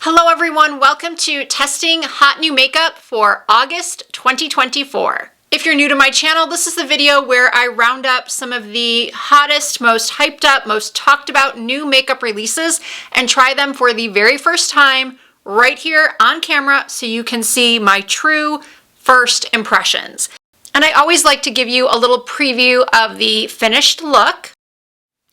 Hello everyone, welcome to Testing Hot New Makeup for August 2024. If you're new to my channel, this is the video where I round up some of the hottest, most hyped up, most talked about new makeup releases and try them for the very first time right here on camera so you can see my true first impressions. And I always like to give you a little preview of the finished look.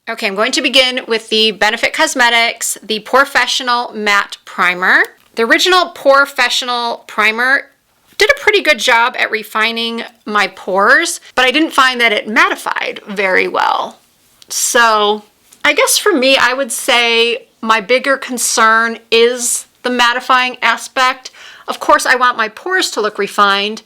Okay, I'm going to begin with the Benefit Cosmetics, the Porefessional Matte Primer. The original Porefessional Primer did a pretty good job at refining my pores, but I didn't find that it mattified very well. So I guess for me, I would say my bigger concern is the mattifying aspect. Of course, I want my pores to look refined,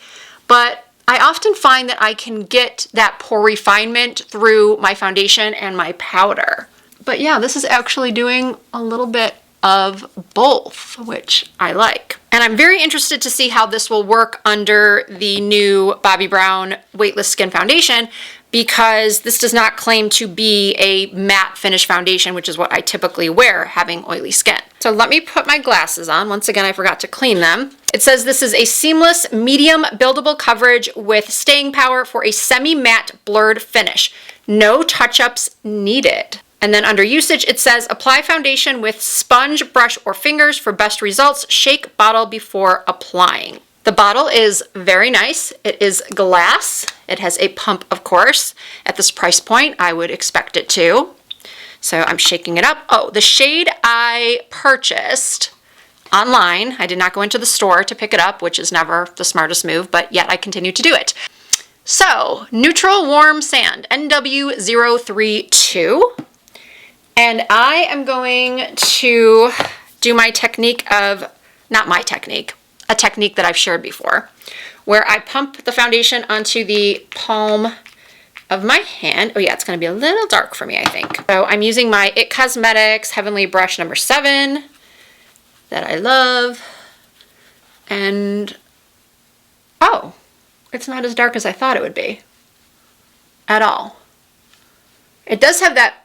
but I often find that I can get that pore refinement through my foundation and my powder. But yeah, this is actually doing a little bit of both, which I like. And I'm very interested to see how this will work under the new Bobbi Brown Weightless Skin Foundation, because this does not claim to be a matte finish foundation, which is what I typically wear having oily skin. So let me put my glasses on. Once again, I forgot to clean them. It says this is a seamless medium buildable coverage with staying power for a semi-matte blurred finish. No touch-ups needed. And then under usage, it says apply foundation with sponge, brush, or fingers for best results. Shake bottle before applying. The bottle is very nice. It is glass. It has a pump, of course. At this price point, I would expect it to. So I'm shaking it up. Oh, the shade I purchased online. I did not go into the store to pick it up, which is never the smartest move, but yet I continue to do it. So, Neutral Warm Sand, NW032. And I am going to do my technique of, not my technique, a technique that I've shared before, where I pump the foundation onto the palm of my hand. Oh yeah, it's gonna be a little dark for me, I think. So I'm using my IT Cosmetics Heavenly Brush number 7 that I love. And, oh, it's not as dark as I thought it would be at all. It does have that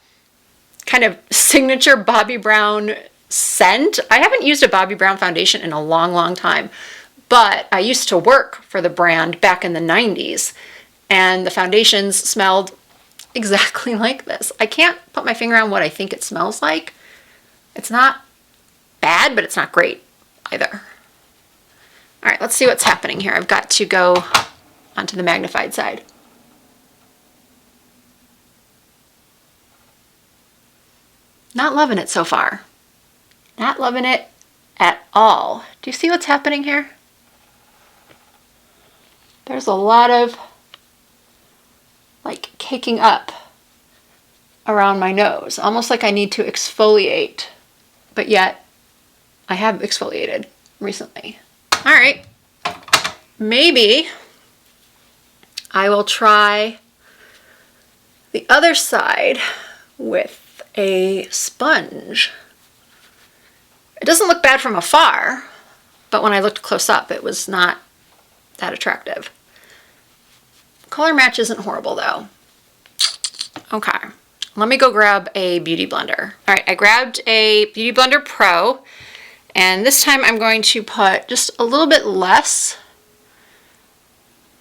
kind of signature Bobbi Brown scent. I haven't used a Bobbi Brown foundation in a long, long time, but I used to work for the brand back in the 90s, and the foundations smelled exactly like this. I can't put my finger on what I think it smells like. It's not bad, but it's not great either. All right, let's see what's happening here. I've got to go onto the magnified side. Not loving it so far. Not loving it at all. Do you see what's happening here? There's a lot of like caking up around my nose, almost like I need to exfoliate, but yet I have exfoliated recently. All right, maybe I will try the other side with a sponge. It doesn't look bad from afar, but when I looked close up, it was not that attractive. Color match isn't horrible though. Okay, let me go grab a beauty blender. All right, I grabbed a Beauty Blender Pro, and this time I'm going to put just a little bit less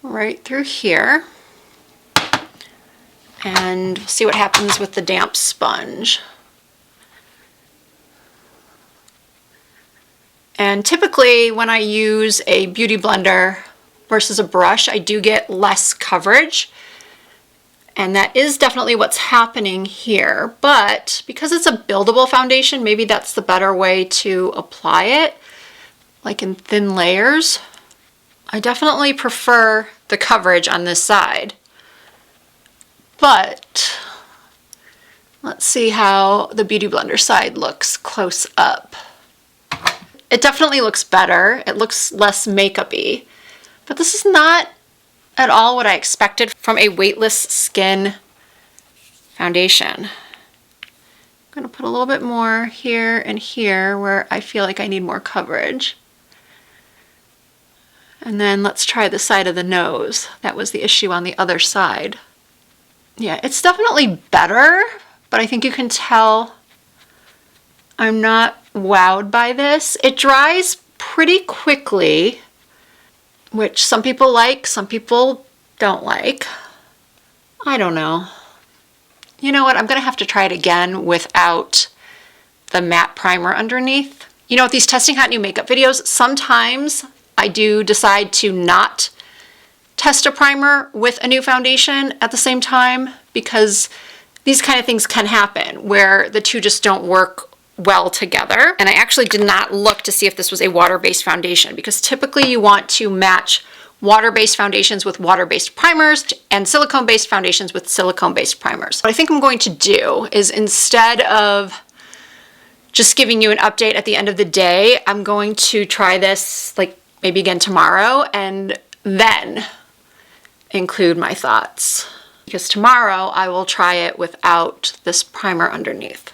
right through here. And see what happens with the damp sponge. And typically when I use a beauty blender versus a brush, I do get less coverage. And that is definitely what's happening here. But because it's a buildable foundation, maybe that's the better way to apply it, like in thin layers. I definitely prefer the coverage on this side. But let's see how the Beauty Blender side looks close up. It definitely looks better. It looks less makeup-y, but this is not at all what I expected from a weightless skin foundation. I'm gonna put a little bit more here and here where I feel like I need more coverage. And then let's try the side of the nose. That was the issue on the other side. Yeah, it's definitely better, but I think you can tell I'm not wowed by this. It dries pretty quickly, which some people like, some people don't like. I don't know. You know what? I'm gonna have to try it again without the matte primer underneath. You know, with these testing hot new makeup videos, sometimes I do decide to not test a primer with a new foundation at the same time, because these kind of things can happen where the two just don't work well together. And I actually did not look to see if this was a water-based foundation, because typically you want to match water-based foundations with water-based primers and silicone-based foundations with silicone-based primers. What I think I'm going to do is, instead of just giving you an update at the end of the day, I'm going to try this like maybe again tomorrow and then include my thoughts. Because tomorrow I will try it without this primer underneath.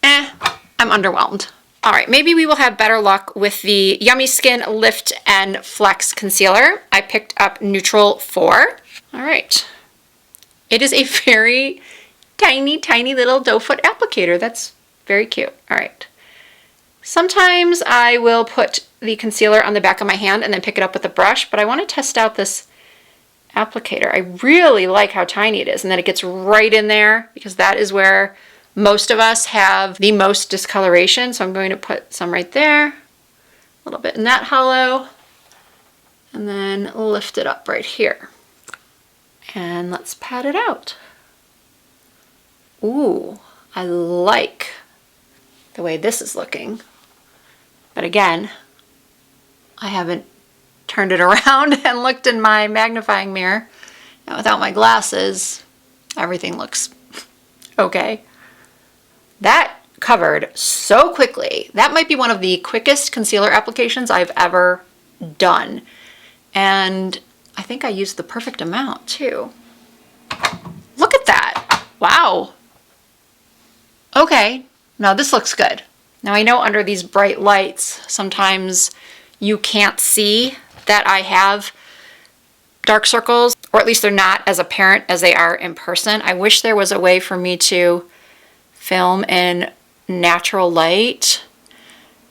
I'm underwhelmed. All right, maybe we will have better luck with the Yummy Skin Lift and Flex Concealer. I picked up Neutral 4. All right. It is a very tiny, tiny little doe foot applicator. That's very cute. All right. Sometimes I will put the concealer on the back of my hand and then pick it up with a brush, but I want to test out this applicator. I really like how tiny it is, and then it gets right in there, because that is where most of us have the most discoloration. So I'm going to put some right there, a little bit in that hollow, and then lift it up right here. And let's pat it out. Ooh, I like the way this is looking. But again, I haven't turned it around and looked in my magnifying mirror. And without my glasses, everything looks okay. That covered so quickly. That might be one of the quickest concealer applications I've ever done. And I think I used the perfect amount too. Look at that. Wow. Okay, now this looks good. Now I know under these bright lights, sometimes you can't see that I have dark circles, or at least they're not as apparent as they are in person. I wish there was a way for me to film in natural light.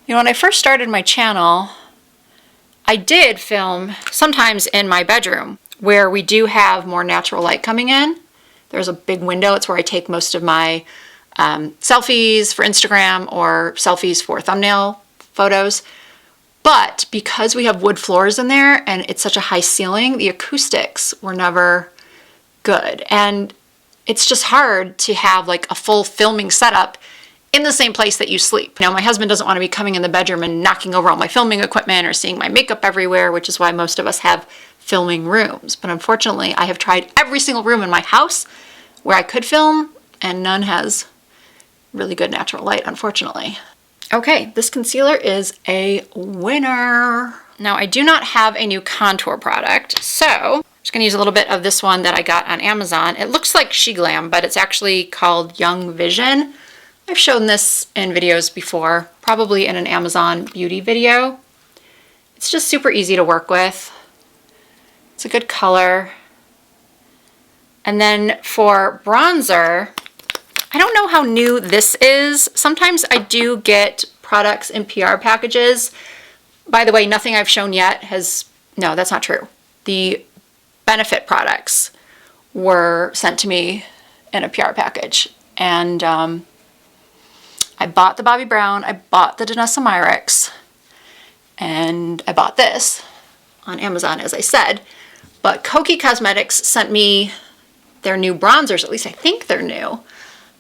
You know, when I first started my channel, I did film sometimes in my bedroom, where we do have more natural light coming in. There's a big window. It's where I take most of my selfies for Instagram or selfies for thumbnail photos. But because we have wood floors in there and it's such a high ceiling, the acoustics were never good. And it's just hard to have like a full filming setup in the same place that you sleep. Now, my husband doesn't want to be coming in the bedroom and knocking over all my filming equipment or seeing my makeup everywhere, which is why most of us have filming rooms. But unfortunately, I have tried every single room in my house where I could film, and none has really good natural light, unfortunately. Okay, this concealer is a winner. Now, I do not have a new contour product, so I'm just gonna use a little bit of this one that I got on Amazon. It looks like She Glam, but it's actually called Young Vision. I've shown this in videos before, probably in an Amazon beauty video. It's just super easy to work with. It's a good color. And then for bronzer, I don't know how new this is. Sometimes I do get products in PR packages. By the way, nothing I've shown yet has, no, that's not true. The Benefit products were sent to me in a PR package. And I bought the Bobbi Brown, I bought the Danessa Myricks, and I bought this on Amazon, as I said. But Kokie Cosmetics sent me their new bronzers, at least I think they're new,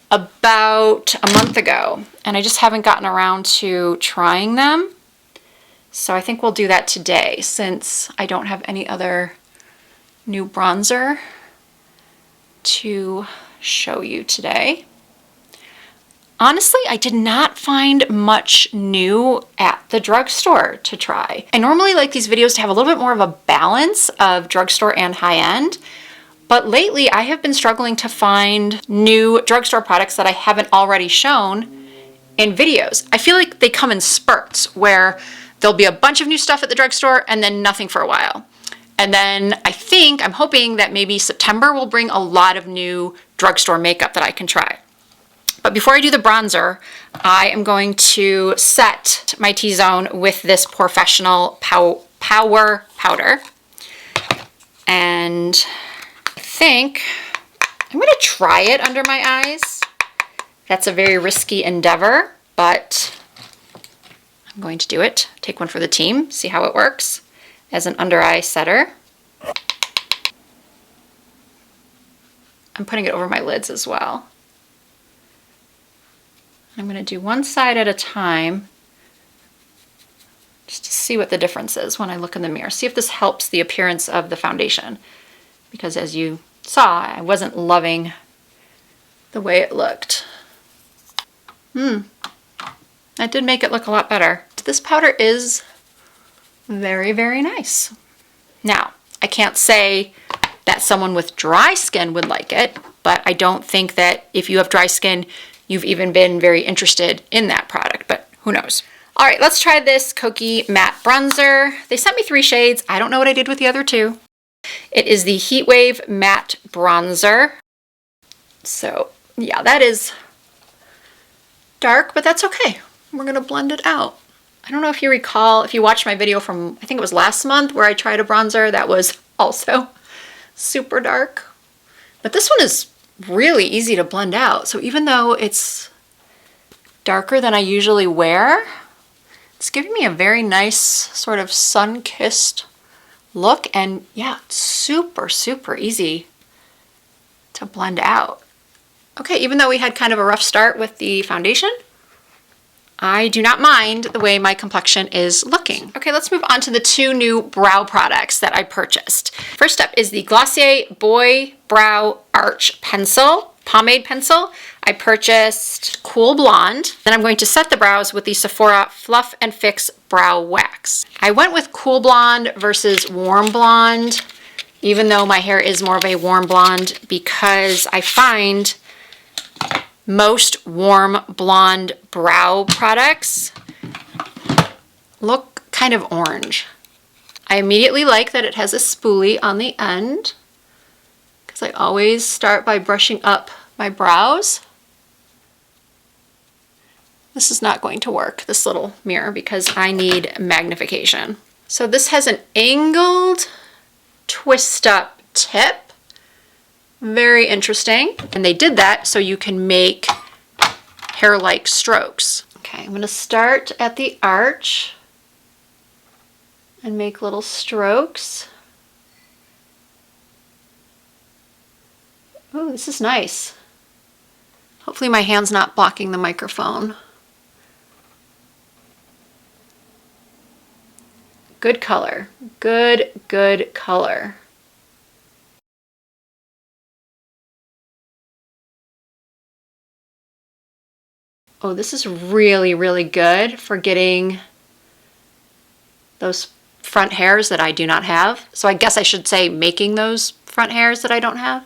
about a month ago. And I just haven't gotten around to trying them. So I think we'll do that today, since I don't have any other new bronzer to show you today. Honestly, I did not find much new at the drugstore to try. I normally like these videos to have a little bit more of a balance of drugstore and high-end, but lately I have been struggling to find new drugstore products that I haven't already shown in videos. I feel like they come in spurts, where there'll be a bunch of new stuff at the drugstore and then nothing for a while. And then I'm hoping that maybe September will bring a lot of new drugstore makeup that I can try. But before I do the bronzer, I am going to set my T-zone with this Professional Power Powder. And I think I'm gonna try it under my eyes. That's a very risky endeavor, but I'm going to do it. Take one for the team, see how it works as an under eye setter. I'm putting it over my lids as well. I'm gonna do one side at a time just to see what the difference is when I look in the mirror. See if this helps the appearance of the foundation. Because as you saw, I wasn't loving the way it looked. That did make it look a lot better. This powder is very, very nice. Now, I can't say that someone with dry skin would like it, but I don't think that if you have dry skin, you've even been very interested in that product, but who knows. All right, let's try this Kokie Matte Bronzer. They sent me 3 shades. I don't know what I did with the other 2. It is the Heat Wave Matte Bronzer. So yeah, that is dark, but that's okay. We're gonna blend it out. I don't know if you recall, if you watched my video from, I think it was last month, where I tried a bronzer that was also super dark. But this one is really easy to blend out. So even though it's darker than I usually wear, it's giving me a very nice sort of sun-kissed look. And yeah, it's super, super easy to blend out. Okay, even though we had kind of a rough start with the foundation, I do not mind the way my complexion is looking. Okay, let's move on to the 2 new brow products that I purchased. First up is the Glossier Boy Brow Arch Pencil, Pomade Pencil. I purchased Cool Blonde. Then I'm going to set the brows with the Sephora Fluff and Fix Brow Wax. I went with Cool Blonde versus Warm Blonde, even though my hair is more of a warm blonde, because I find most warm blonde brow products look kind of orange. I immediately like that it has a spoolie on the end, because I always start by brushing up my brows. This is not going to work, this little mirror, because I need magnification. So this has an angled twist up tip. Very interesting. And they did that so you can make hair-like strokes. Okay, I'm gonna start at the arch and make little strokes. Oh, this is nice. Hopefully my hand's not blocking the microphone. Good color, good color. Oh, this is really, really good for getting those front hairs that I do not have. So I guess I should say making those front hairs that I don't have.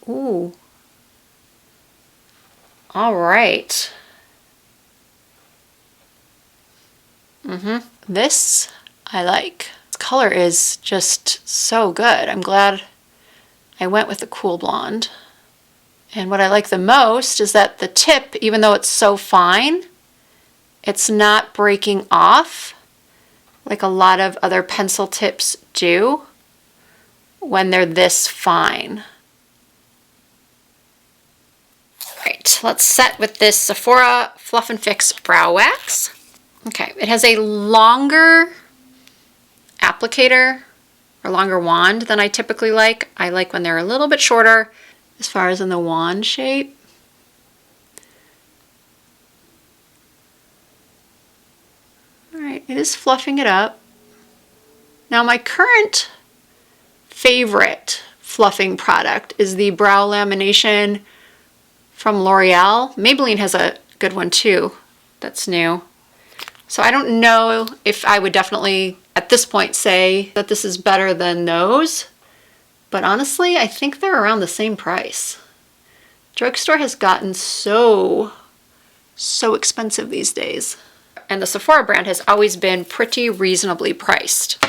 Ooh. All right. This I like. This color is just so good. I'm glad I went with the Cool Blonde. And what I like the most is that the tip, even though it's so fine, it's not breaking off like a lot of other pencil tips do when they're this fine. All right, let's set with this Sephora Fluff and Fix Brow Wax. Okay, it has a longer applicator or longer wand than I typically like. I like when they're a little bit shorter as far as in the wand shape. All right, it is fluffing it up. Now my current favorite fluffing product is the brow lamination from L'Oreal. Maybelline has a good one too that's new. So I don't know if I would definitely at this point say that this is better than those, but honestly I think they're around the same price. Drugstore has gotten so expensive these days. And the Sephora brand has always been pretty reasonably priced.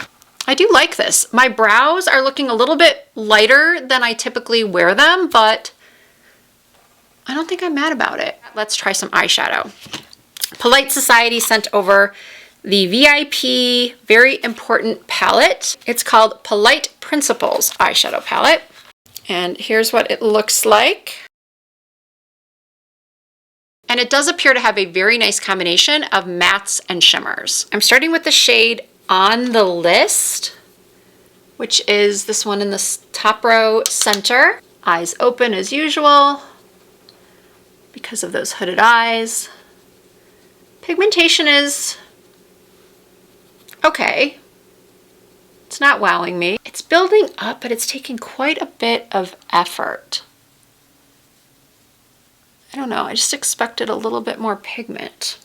I do like this. My brows are looking a little bit lighter than I typically wear them, but I don't think I'm mad about it. Let's try some eyeshadow. Polite Society sent over the VIP Very Important palette. It's called Polite Principles eyeshadow palette. And here's what it looks like. And it does appear to have a very nice combination of mattes and shimmers. I'm starting with the shade on the list, which is this one in the top row center. Eyes open as usual because of those hooded eyes. Pigmentation is okay. It's not wowing me. It's building up, but it's taking quite a bit of effort. I don't know, I just expected a little bit more pigment.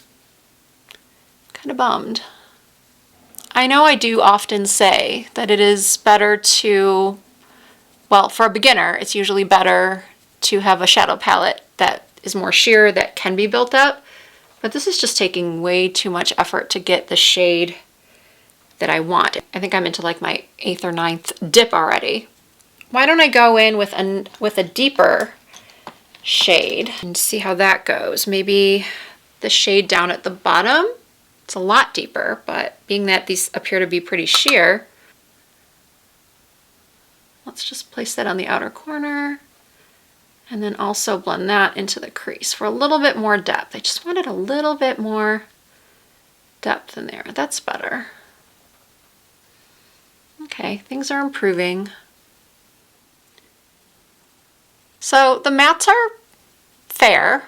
Kind of bummed. I know I do often say that it is better to, well, for a beginner, it's usually better to have a shadow palette that is more sheer, that can be built up, but this is just taking way too much effort to get the shade that I want. I think I'm into like my 8th or 9th dip already. Why don't I go in with a deeper shade and see how that goes? Maybe the shade down at the bottom. It's a lot deeper, but being that these appear to be pretty sheer, let's just place that on the outer corner and then also blend that into the crease for a little bit more depth. I just wanted a little bit more depth in there. That's better. Okay, things are improving. So the mattes are fair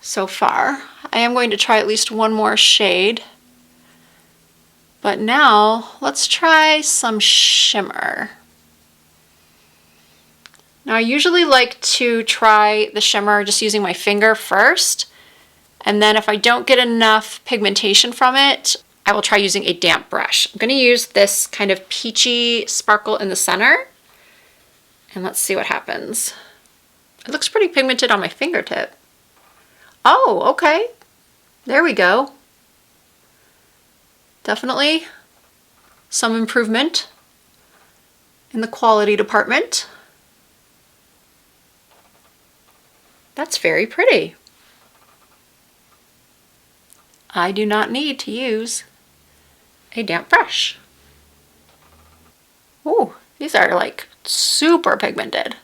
so far. I am going to try at least one more shade. But now let's try some shimmer. Now I usually like to try the shimmer just using my finger first, and then if I don't get enough pigmentation from it, I will try using a damp brush. I'm going to use this kind of peachy sparkle in the center, and let's see what happens. It looks pretty pigmented on my fingertip. Oh, okay. There we go. Definitely some improvement in the quality department. That's very pretty. I do not need to use a damp brush. Ooh, these are like super pigmented.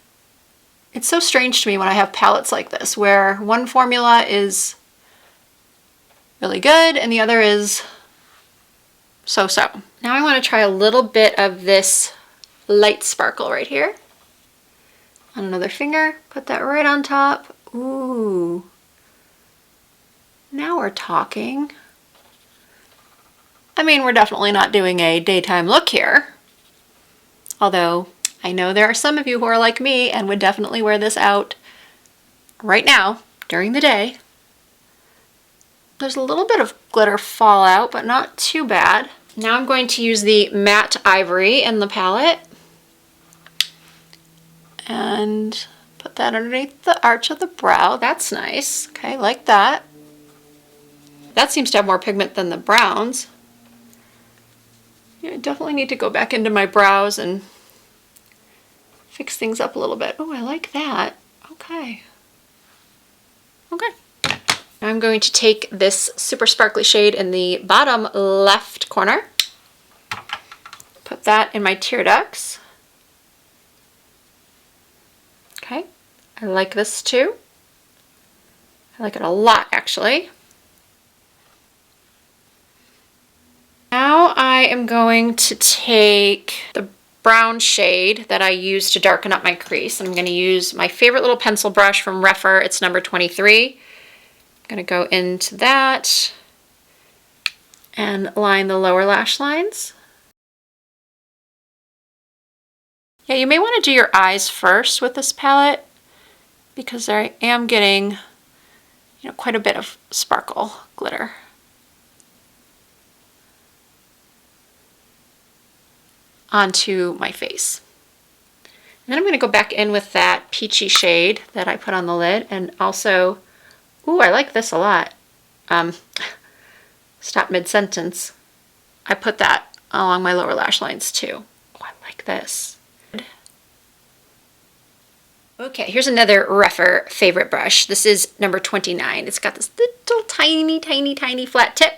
It's so strange to me when I have palettes like this where one formula is really good and the other is so-so. Now I want to try a little bit of this light sparkle right here. On another finger, put that right on top. Ooh. Now we're talking. I mean, we're definitely not doing a daytime look here. Although I know there are some of you who are like me and would definitely wear this out right now during the day. There's a little bit of glitter fallout, but not too bad. Now I'm going to use the matte ivory in the palette and put that underneath the arch of the brow. That's nice. Okay, like that. That seems to have more pigment than the browns. Yeah, I definitely need to go back into my brows and fix things up a little bit. Oh, I like that. Okay. Okay. Now I'm going to take this super sparkly shade in the bottom left corner. Put that in my tear ducts. Okay. I like this too. I like it a lot, actually. Now I am going to take the brown shade that I used to darken up my crease. I'm going to use my favorite little pencil brush from Rephr. It's number 23. I'm going to go into that and line the lower lash lines. Yeah, you may want to do your eyes first with this palette because I am getting, quite a bit of sparkle glitter. Onto my face. And then I'm going to go back in with that peachy shade that I put on the lid, and also, ooh, I like this a lot. Stop mid-sentence. I put that along my lower lash lines too. Oh, I like this. Okay, here's another rougher favorite brush. This is number 29. It's got this little tiny, tiny, tiny flat tip.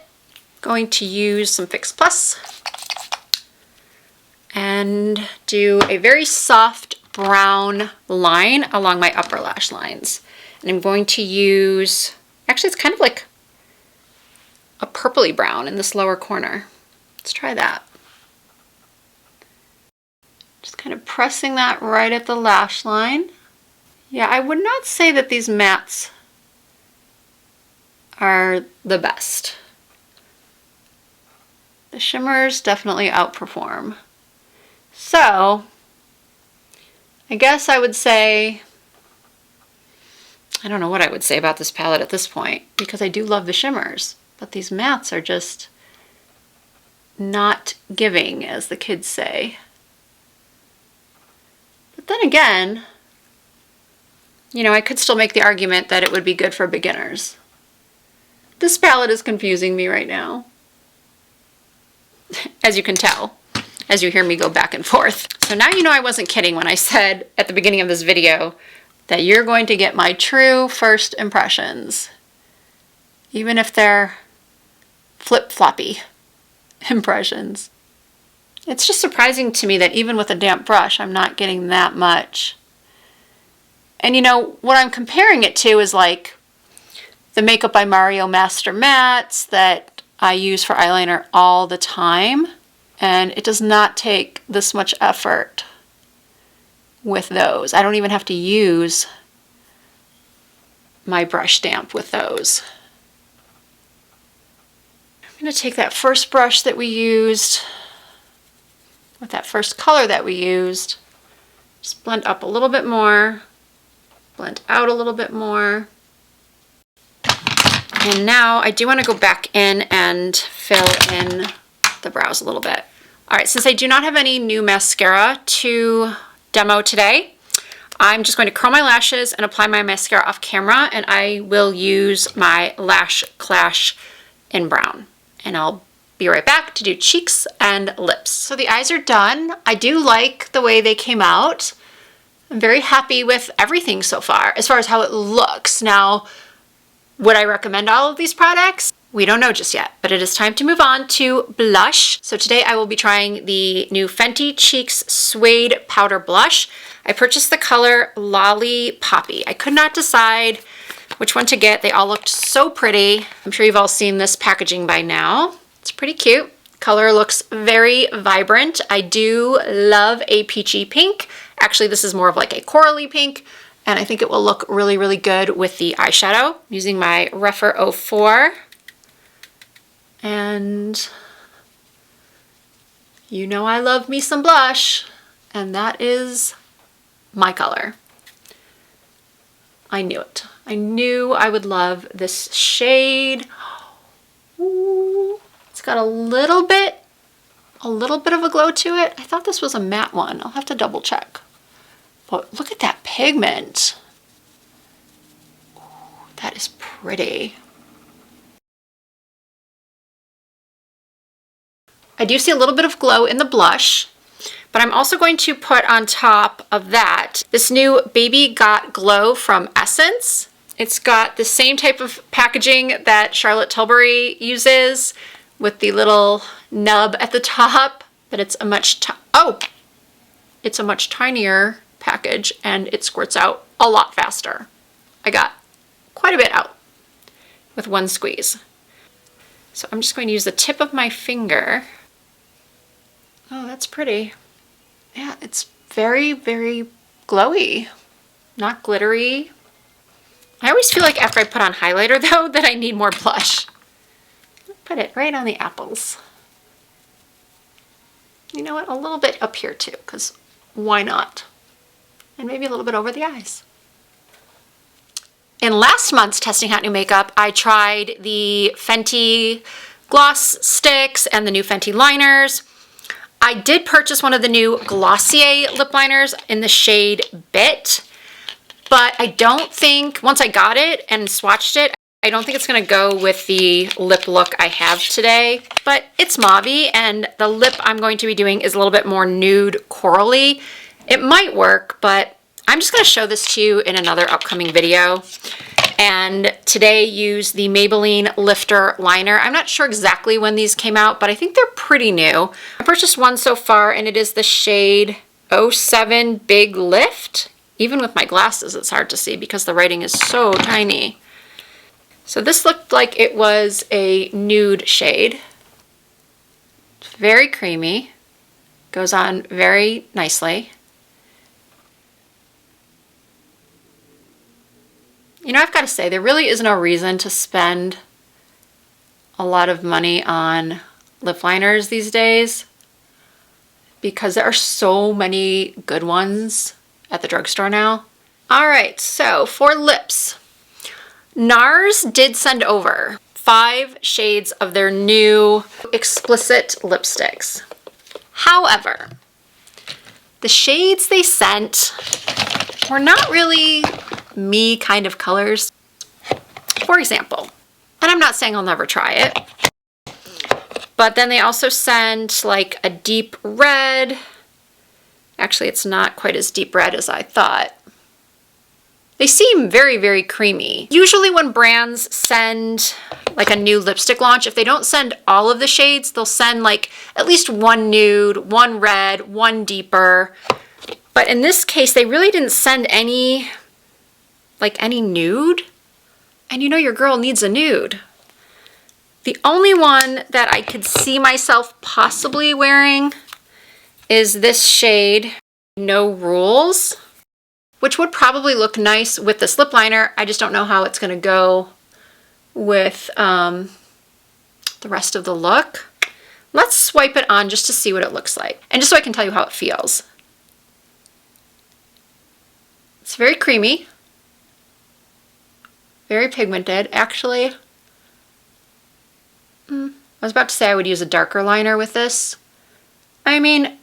Going to use some Fix Plus and do a very soft brown line along my upper lash lines. And I'm going to use, actually it's kind of like a purpley brown in this lower corner. Let's try that. Just kind of pressing that right at the lash line. Yeah, I would not say that these mattes are the best. The shimmers definitely outperform. So, I guess I would say, I don't know what I would say about this palette at this point, because I do love the shimmers, but these mattes are just not giving, as the kids say. But then again, you know, I could still make the argument that it would be good for beginners. This palette is confusing me right now, as you can tell, as you hear me go back and forth. So now you know I wasn't kidding when I said at the beginning of this video that you're going to get my true first impressions, even if they're flip-floppy impressions. It's just surprising to me that even with a damp brush, I'm not getting that much. And you know, what I'm comparing it to is like the Makeup by Mario Master Mattes that I use for eyeliner all the time. And it does not take this much effort with those. I don't even have to use my brush stamp with those. I'm going to take that first brush that we used, with that first color that we used, just blend up a little bit more, blend out a little bit more. And now I do want to go back in and fill in the brows a little bit. All right, since I do not have any new mascara to demo today, I'm just going to curl my lashes and apply my mascara off camera, and I will use my Lash Clash in brown. And I'll be right back to do cheeks and lips. So the eyes are done. I do like the way they came out. I'm very happy with everything so far, as far as how it looks. Now, would I recommend all of these products? We don't know just yet, but it is time to move on to blush. So today I will be trying the new Fenty Cheeks Suede Powder Blush. I purchased the color Lolly Poppy. I could not decide which one to get. They all looked so pretty. I'm sure you've all seen this packaging by now. It's pretty cute. Color looks very vibrant. I do love a peachy pink. Actually, this is more of like a corally pink, and I think it will look really, really good with the eyeshadow. I'm using my Rougher 04. And you know I love me some blush, and that is my color. I knew it. I knew I would love this shade. Ooh, it's got a little bit of a glow to it. I thought this was a matte one. I'll have to double check. But look at that pigment. Ooh, that is pretty. I do see a little bit of glow in the blush, but I'm also going to put on top of that this new Baby Got Glow from Essence. It's got the same type of packaging that Charlotte Tilbury uses with the little nub at the top, but it's a much tinier package, and it squirts out a lot faster. I got quite a bit out with one squeeze. So I'm just going to use the tip of my finger. Oh, that's pretty. Yeah, it's very, very glowy, not glittery. I always feel like after I put on highlighter, though, that I need more blush. Put it right on the apples. You know what? A little bit up here, too, because why not? And maybe a little bit over the eyes. In last month's Testing Hot New Makeup, I tried the Fenty gloss sticks and the new Fenty liners. I did purchase one of the new Glossier lip liners in the shade Bit, but I don't think, once I got it and swatched it, I don't think it's going to go with the lip look I have today, but it's mauvey, and the lip I'm going to be doing is a little bit more nude corally. It might work, but I'm just going to show this to you in another upcoming video. And today use the Maybelline Lifter Liner. I'm not sure exactly when these came out, but I think they're pretty new. I purchased one so far, and it is the shade 07 Big Lift. Even with my glasses, it's hard to see because the writing is so tiny. So this looked like it was a nude shade. It's very creamy. Goes on very nicely. You know, I've got to say, there really is no reason to spend a lot of money on lip liners these days because there are so many good ones at the drugstore now. All right, so for lips, NARS did send over 5 shades of their new explicit lipsticks. However, the shades they sent were not really me kind of colors. For example, and I'm not saying I'll never try it, but then they also sent like a deep red. Actually, it's not quite as deep red as I thought. They seem very, very creamy. Usually when brands send like a new lipstick launch, if they don't send all of the shades, they'll send like at least one nude, one red, one deeper. But in this case, they really didn't send any nude. And you know your girl needs a nude. The only one that I could see myself possibly wearing is this shade, No Rules, which would probably look nice with this lip liner. I just don't know how it's gonna go with the rest of the look. Let's swipe it on just to see what it looks like, and just so I can tell you how it feels. It's very creamy, very pigmented. Actually, I was about to say I would use a darker liner with this. I mean,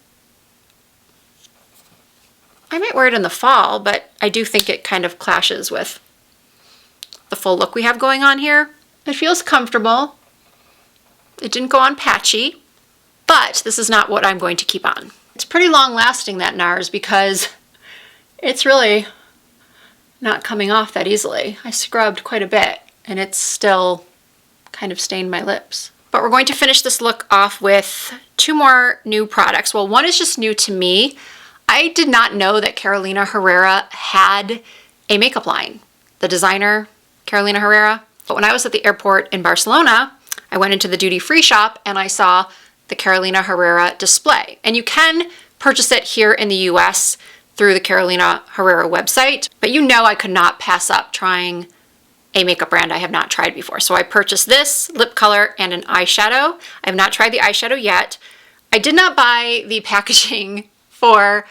I might wear it in the fall, but I do think it kind of clashes with the full look we have going on here. It feels comfortable. It didn't go on patchy, but this is not what I'm going to keep on. It's pretty long lasting, that NARS, because it's really not coming off that easily. I scrubbed quite a bit and it's still kind of stained my lips. But we're going to finish this look off with 2 more new products. Well, one is just new to me. I did not know that Carolina Herrera had a makeup line. The designer, Carolina Herrera. But when I was at the airport in Barcelona, I went into the duty-free shop and I saw the Carolina Herrera display. And you can purchase it here in the US through the Carolina Herrera website. But you know I could not pass up trying a makeup brand I have not tried before. So I purchased this lip color and an eyeshadow. I have not tried the eyeshadow yet. I did not buy the packaging for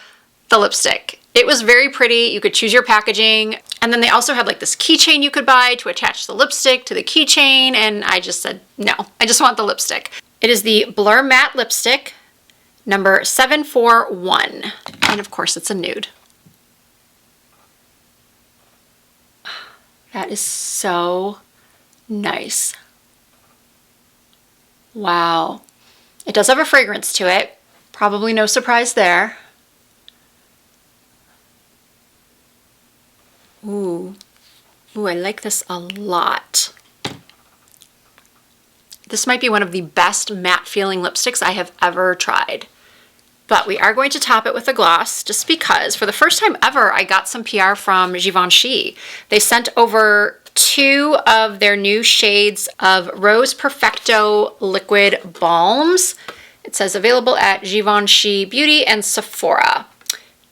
the lipstick. It was very pretty. You could choose your packaging. And then they also had like this keychain you could buy to attach the lipstick to the keychain. And I just said, no, I just want the lipstick. It is the Blur Matte Lipstick, number 741. And of course it's a nude. That is so nice. Wow. It does have a fragrance to it. Probably no surprise there. Ooh, I like this a lot. This might be one of the best matte feeling lipsticks I have ever tried. But we are going to top it with a gloss just because for the first time ever, I got some PR from Givenchy. They sent over 2 of their new shades of Rose Perfecto liquid balms. It says available at Givenchy Beauty and Sephora.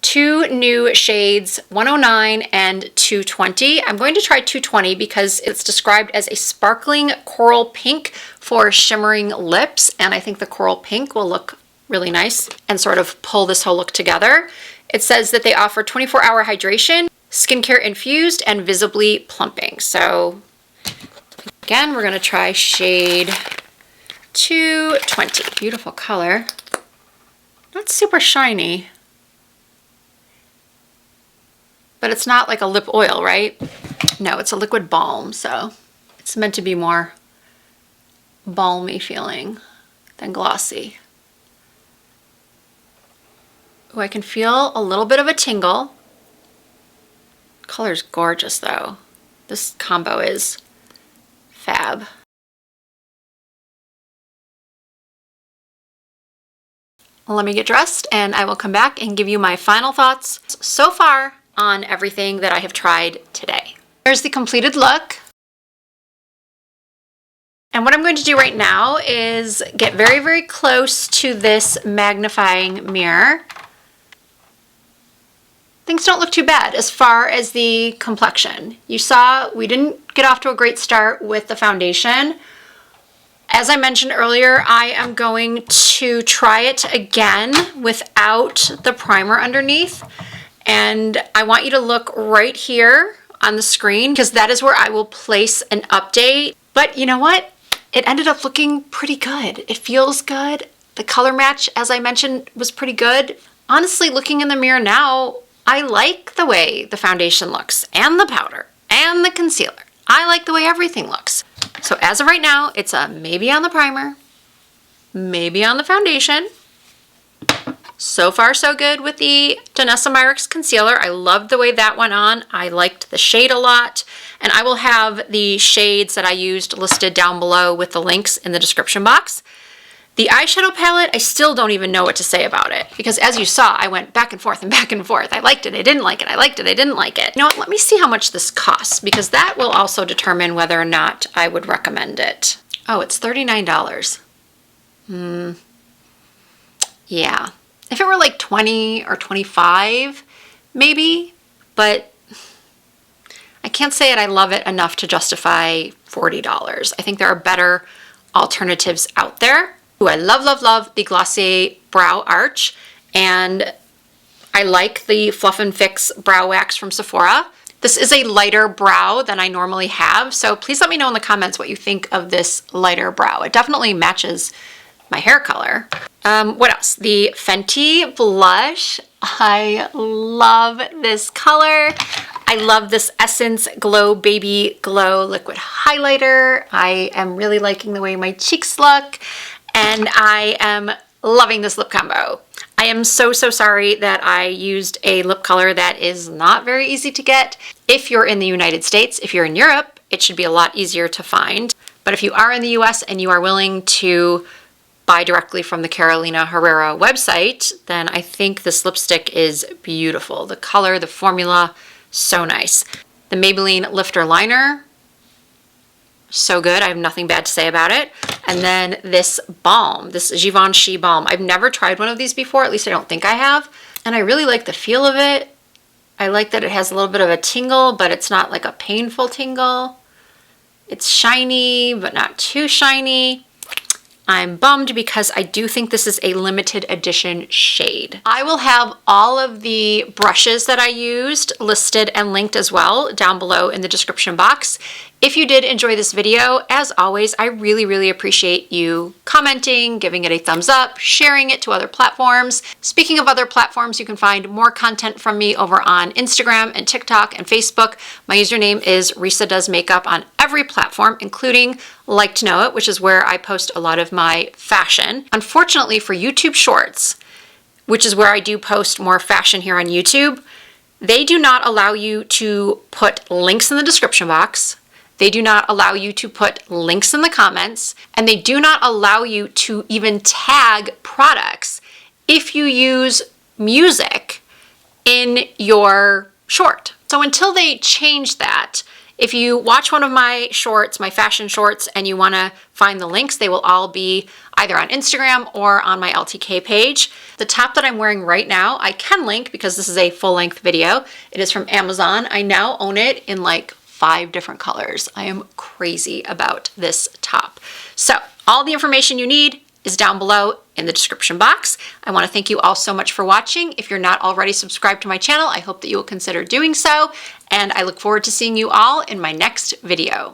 2 new shades, 109 and 220. I'm going to try 220 because it's described as a sparkling coral pink for shimmering lips, and I think the coral pink will look really nice and sort of pull this whole look together. It says that they offer 24-hour hydration, skincare infused, and visibly plumping. So again, we're gonna try shade 220. Beautiful color. Not super shiny, but it's not like a lip oil, right? No, it's a liquid balm, so it's meant to be more balmy feeling than glossy. Oh, I can feel a little bit of a tingle. Color's gorgeous though. This combo is fab. Let me get dressed and I will come back and give you my final thoughts so far on everything that I have tried today. Here's the completed look. And what I'm going to do right now is get very, very close to this magnifying mirror. Things don't look too bad as far as the complexion. You saw we didn't get off to a great start with the foundation. As I mentioned earlier, I am going to try it again without the primer underneath. And I want you to look right here on the screen because that is where I will place an update. But you know what? It ended up looking pretty good. It feels good. The color match, as I mentioned, was pretty good. Honestly, looking in the mirror now, I like the way the foundation looks and the powder and the concealer. I like the way everything looks. So as of right now, it's a maybe on the primer, maybe on the foundation. So far, so good with the Danessa Myricks concealer. I loved the way that went on. I liked the shade a lot. And I will have the shades that I used listed down below with the links in the description box. The eyeshadow palette, I still don't even know what to say about it because as you saw, I went back and forth and back and forth. I liked it, I didn't like it, I liked it, I didn't like it. You know what, let me see how much this costs because that will also determine whether or not I would recommend it. Oh, it's $39. Yeah. If it were like 20 or 25, maybe, but I can't say I love it enough to justify $40. I think there are better alternatives out there. Ooh, I love, love, love the Glossier Brow Arch, and I like the Fluff and Fix Brow Wax from Sephora. This is a lighter brow than I normally have, so please let me know in the comments what you think of this lighter brow. It definitely matches my hair color. What else? The Fenty blush. I love this color. I love this Essence Glow Baby Glow liquid highlighter. I am really liking the way my cheeks look. And I am loving this lip combo. I am so, so sorry that I used a lip color that is not very easy to get. If you're in the United States, if you're in Europe, it should be a lot easier to find. But if you are in the US and you are willing to buy directly from the Carolina Herrera website, then I think this lipstick is beautiful. The color, the formula, so nice. The Maybelline Lifter Liner, so good. I have nothing bad to say about it. And then this balm, this Givenchy balm. I've never tried one of these before, at least I don't think I have. And I really like the feel of it. I like that it has a little bit of a tingle, but it's not like a painful tingle. It's shiny, but not too shiny. I'm bummed because I do think this is a limited edition shade. I will have all of the brushes that I used listed and linked as well down below in the description box. If you did enjoy this video, as always, I really, really appreciate you commenting, giving it a thumbs up, sharing it to other platforms. Speaking of other platforms, you can find more content from me over on Instagram and TikTok and Facebook. My username is Risa Does Makeup on every platform, including Like to Know It, which is where I post a lot of my fashion. Unfortunately for YouTube Shorts, which is where I do post more fashion here on YouTube, they do not allow you to put links in the description box. They do not allow you to put links in the comments, and they do not allow you to even tag products if you use music in your short. So until they change that, if you watch one of my shorts, my fashion shorts, and you want to find the links, they will all be either on Instagram or on my LTK page. The top that I'm wearing right now, I can link because this is a full-length video. It is from Amazon. I now own it in like 5 different colors. I am crazy about this top. So all the information you need is down below in the description box. I want to thank you all so much for watching. If you're not already subscribed to my channel, I hope that you will consider doing so, and I look forward to seeing you all in my next video.